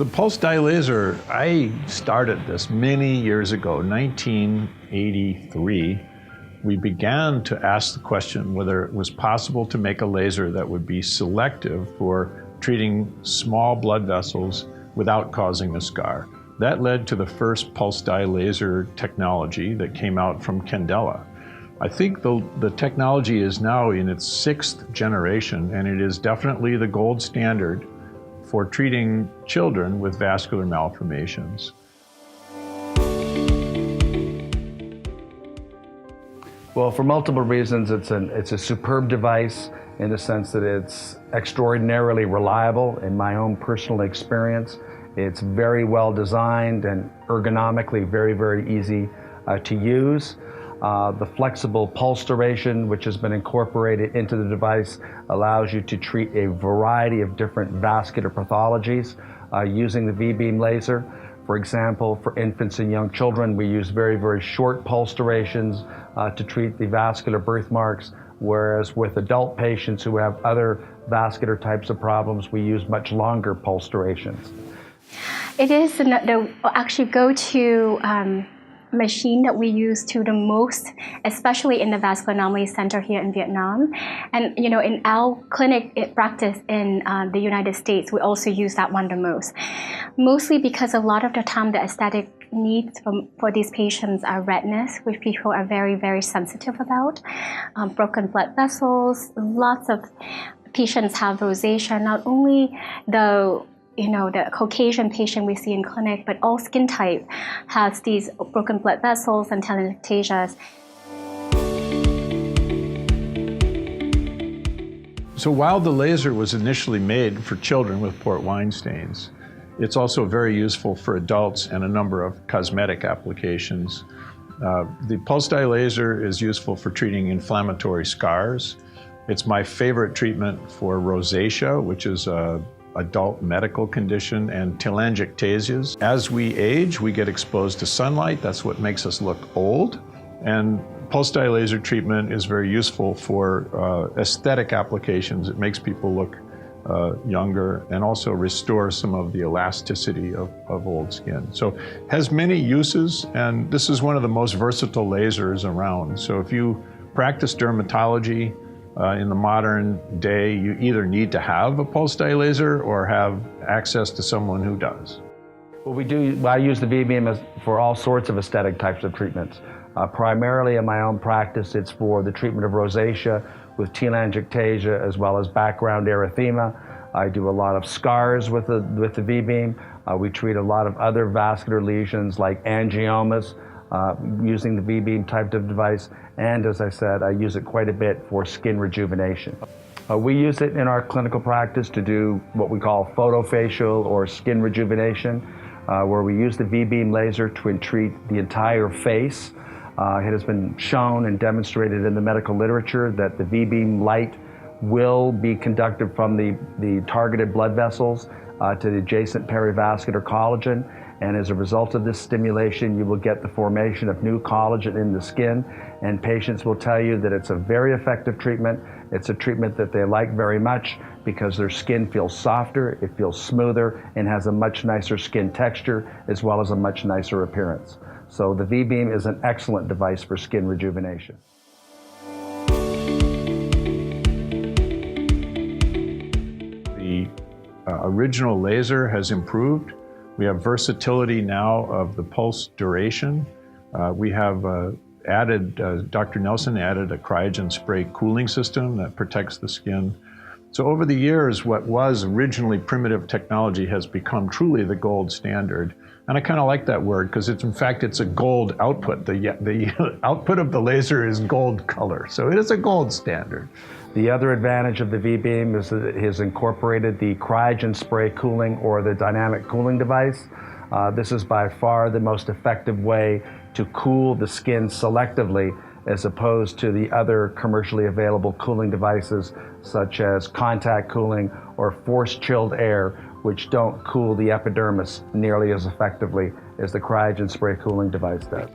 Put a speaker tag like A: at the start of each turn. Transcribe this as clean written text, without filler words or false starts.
A: pulse dye laser, I started this many years ago, 1983. We began to ask the question whether it was possible to make a laser that would be selective for treating small blood vessels without causing a scar. That led to the first pulse dye laser technology that came out from Candela. I think the technology is now in its 6th generation, and it is definitely the gold standard for treating children with vascular malformations.
B: Well, for multiple reasons, it's a superb device in the sense that it's extraordinarily reliable in my own personal experience. It's very well designed and ergonomically very, very easy to use. The flexible pulse duration, which has been incorporated into the device, allows you to treat a variety of different vascular pathologies using the VBeam laser. For example, for infants and young children, we use very, very short pulse durations to treat the vascular birthmarks, whereas with adult patients who have other vascular types of problems, we use much longer pulse durations.
C: It is the actually go-to machine that we use to the most, especially in the Vascular Anomaly Center here in Vietnam. And you know, in our clinic practice in the United States, we also use that one the most. Mostly because a lot of the time the aesthetic needs for these patients are redness, which people are very, very sensitive about. Broken blood vessels, lots of patients have rosacea, not only the Caucasian patient we see in clinic, but all skin type has these broken blood vessels and telangiectasias.
A: So while the laser was initially made for children with port wine stains, it's also very useful for adults and a number of cosmetic applications. The pulse dye laser is useful for treating inflammatory scars. It's my favorite treatment for rosacea, which is a adult medical condition, and telangiectasias. As we age, we get exposed to sunlight. That's what makes us look old. And pulse dye laser treatment is very useful for aesthetic applications. It makes people look younger and also restore some of the elasticity of old skin. So it has many uses, and this is one of the most versatile lasers around. So if you practice dermatology, in the modern day, you either need to have a pulse dye laser or have access to someone who does.
B: Well, I use the VBeam for all sorts of aesthetic types of treatments. Primarily in my own practice, it's for the treatment of rosacea with telangiectasia as well as background erythema. I do a lot of scars with the VBeam. We treat a lot of other vascular lesions like angiomas using the VBeam type of device. And as I said, I use it quite a bit for skin rejuvenation. We use it in our clinical practice to do what we call photofacial or skin rejuvenation, where we use the VBeam laser to treat the entire face. It has been shown and demonstrated in the medical literature that the VBeam light will be conducted from the targeted blood vessels to the adjacent perivascular collagen. And as a result of this stimulation, you will get the formation of new collagen in the skin. And patients will tell you that it's a very effective treatment. It's a treatment that they like very much because their skin feels softer, it feels smoother, and has a much nicer skin texture, as well as a much nicer appearance. So the VBeam is an excellent device for skin rejuvenation.
A: The original laser has improved. We have versatility now of the pulse duration. We have Dr. Nelson added a cryogen spray cooling system that protects the skin. So over the years, what was originally primitive technology has become truly the gold standard. And I kind of like that word because in fact, it's a gold output. The output of the laser is gold color. So it is a gold standard.
B: The other advantage of the VBeam is that it has incorporated the cryogen spray cooling or the dynamic cooling device. This is by far the most effective way to cool the skin selectively as opposed to the other commercially available cooling devices such as contact cooling or force chilled air, which don't cool the epidermis nearly as effectively as the cryogen spray cooling device does.